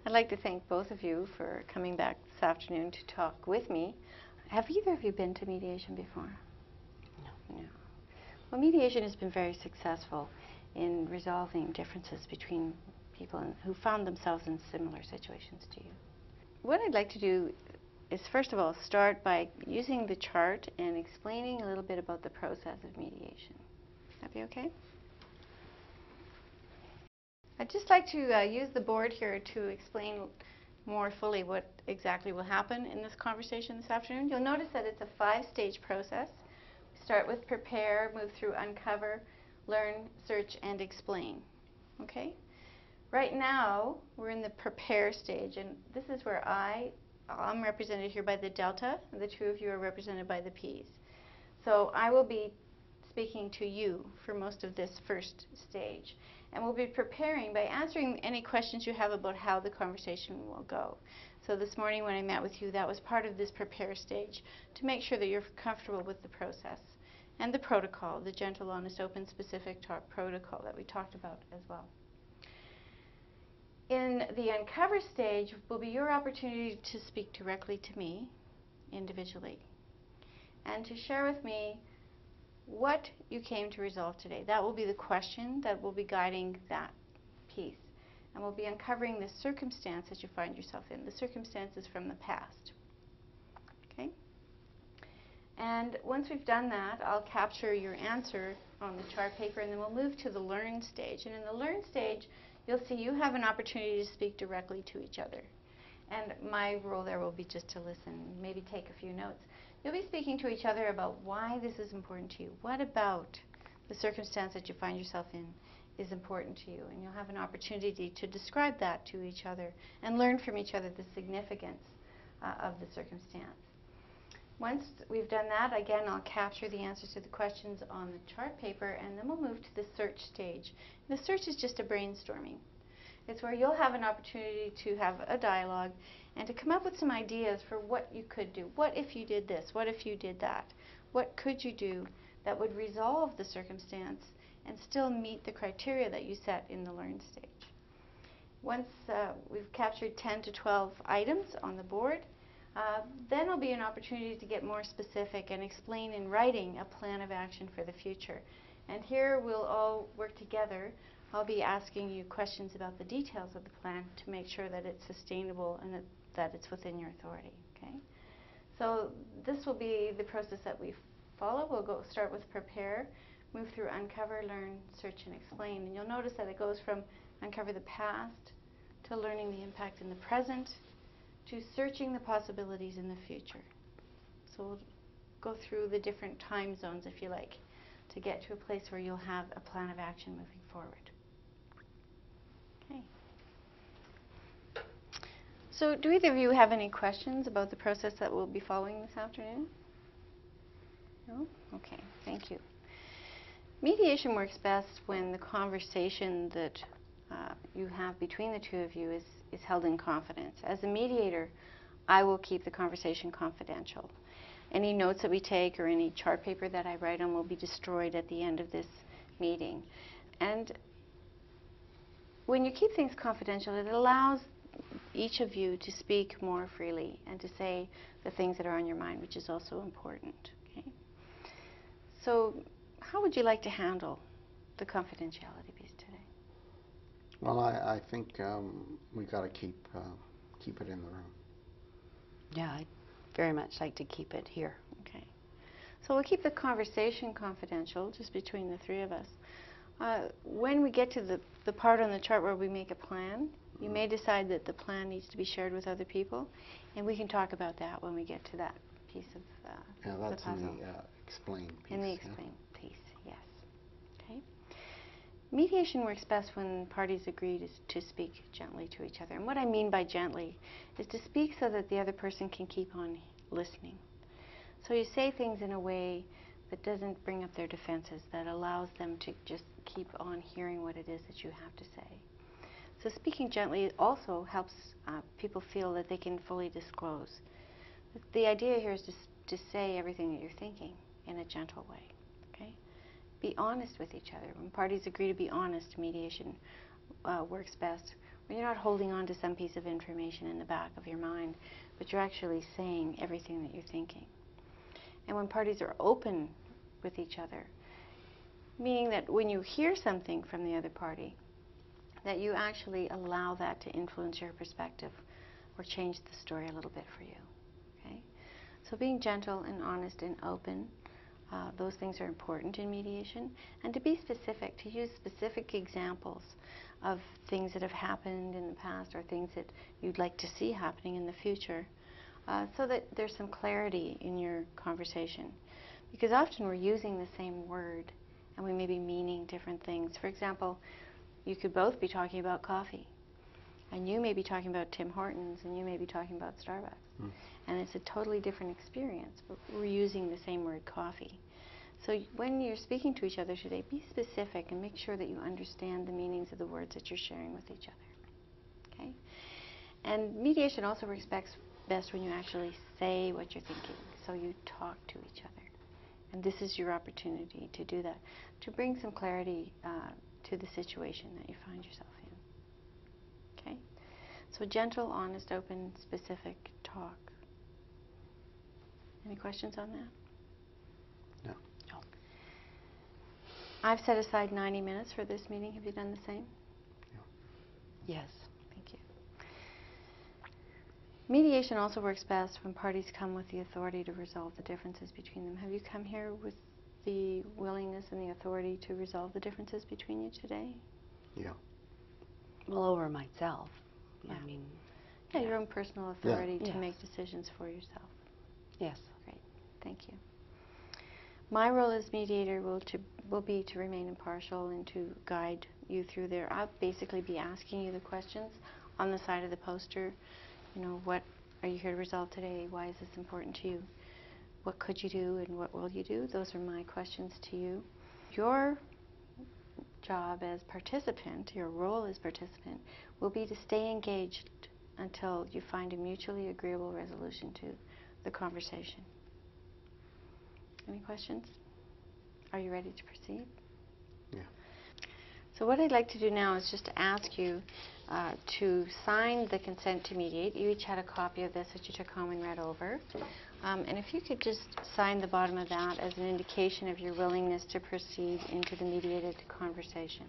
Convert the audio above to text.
I'd like to thank both of you for coming back this afternoon to talk with me. Have either of you been to mediation before? No. No. Well, mediation has been very successful in resolving differences between people who found themselves in similar situations to you. What I'd like to do is, first of all, start by using the chart and explaining a little bit about the process of mediation. That be okay? I'd just like to use the board here to explain more fully what exactly will happen in this conversation this afternoon. You'll notice that it's a 5-stage process. We start with prepare, move through uncover, learn, search, and explain. Okay? Right now, we're in the prepare stage, and this is where I'm represented here by the delta, and the two of you are represented by the P's. So I will be speaking to you for most of this first stage. And we'll be preparing by answering any questions you have about how the conversation will go. So this morning when I met with you, that was part of this prepare stage, to make sure that you're comfortable with the process and the protocol, the gentle, honest, open, specific protocol that we talked about as well. In the uncover stage will be your opportunity to speak directly to me individually and to share with me what you came to resolve today. That will be the question that will be guiding that piece. And we'll be uncovering the circumstance that you find yourself in, the circumstances from the past. Okay? And once we've done that, I'll capture your answer on the chart paper, and then we'll move to the learn stage. And in the learn stage, you'll see you have an opportunity to speak directly to each other. And my role there will be just to listen, maybe take a few notes. You'll be speaking to each other about why this is important to you. What about the circumstance that you find yourself in is important to you? And you'll have an opportunity to describe that to each other and learn from each other the significance of the circumstance. Once we've done that, again, I'll capture the answers to the questions on the chart paper, and then we'll move to the search stage. The search is just a brainstorming. It's where you'll have an opportunity to have a dialogue and to come up with some ideas for what you could do. What if you did this? What if you did that? What could you do that would resolve the circumstance and still meet the criteria that you set in the learn stage? Once we've captured 10 to 12 items on the board, then there'll be an opportunity to get more specific and explain in writing a plan of action for the future. And here we'll all work together. I'll be asking you questions about the details of the plan to make sure that it's sustainable and that it's within your authority. Okay? So this will be the process that we follow. We'll start with prepare, move through uncover, learn, search, and explain. And you'll notice that it goes from uncover the past to learning the impact in the present to searching the possibilities in the future. So we'll go through the different time zones, if you like, to get to a place where you'll have a plan of action moving forward. Okay. So do either of you have any questions about the process that we'll be following this afternoon? No? Okay, thank you. Mediation works best when the conversation that you have between the two of you is held in confidence. As a mediator, I will keep the conversation confidential. Any notes that we take or any chart paper that I write on will be destroyed at the end of this meeting. And when you keep things confidential, it allows each of you to speak more freely and to say the things that are on your mind, which is also important. Okay? So how would you like to handle the confidentiality piece today? Well, I think we got to keep it in the room. Yeah, I'd very much like to keep it here. Okay. So we'll keep the conversation confidential, just between the three of us. When we get to the part on the chart where we make a plan, you may decide that the plan needs to be shared with other people, and we can talk about that when we get to that piece of yeah, that's the puzzle. in the explain piece. In the explain piece, yes. Okay. Mediation works best when parties agree to speak gently to each other. And what I mean by gently is to speak so that the other person can keep on listening. So you say things in a way that doesn't bring up their defenses, that allows them to just keep on hearing what it is that you have to say. So speaking gently also helps people feel that they can fully disclose. The idea here is to say everything that you're thinking in a gentle way. Okay? Be honest with each other. When parties agree to be honest, mediation works best You're not holding on to some piece of information in the back of your mind, but you're actually saying everything that you're thinking. And when parties are open with each other, meaning that when you hear something from the other party, that you actually allow that to influence your perspective or change the story a little bit for you. Okay? So being gentle and honest and open, those things are important in mediation. And to be specific, to use specific examples of things that have happened in the past or things that you'd like to see happening in the future, so that there's some clarity in your conversation. Because often we're using the same word and we may be meaning different things. For example, you could both be talking about coffee, and you may be talking about Tim Hortons, and you may be talking about Starbucks. And it's a totally different experience, but we're using the same word, coffee. So when you're speaking to each other today, be specific and make sure that you understand the meanings of the words that you're sharing with each other. Okay? And mediation also works best when you actually say what you're thinking, so you talk to each other. And this is your opportunity to do that, to bring some clarity to the situation that you find yourself in. Okay? So gentle, honest, open, specific talk. Any questions on that? No. No. I've set aside 90 minutes for this meeting. Have you done the same? Yes. Thank you. Mediation also works best when parties come with the authority to resolve the differences between them. Have you come here with the willingness and the authority to resolve the differences between you today? Yeah. Well, over myself. Yeah. I mean, Yeah, your own personal authority to Yes. make decisions for yourself. Yes. Great. Thank you. My role as mediator will be to remain impartial and to guide you through there. I'll basically be asking you the questions on the side of the poster. You know, what are you here to resolve today? Why is this important to you? What could you do and what will you do? Those are my questions to you. Your job as participant, your role as participant, will be to stay engaged until you find a mutually agreeable resolution to the conversation. Any questions? Are you ready to proceed? Yeah. So what I'd like to do now is just to ask you to sign the consent to mediate. You each had a copy of this that you took home and read over. And if you could just sign the bottom of that as an indication of your willingness to proceed into the mediated conversation.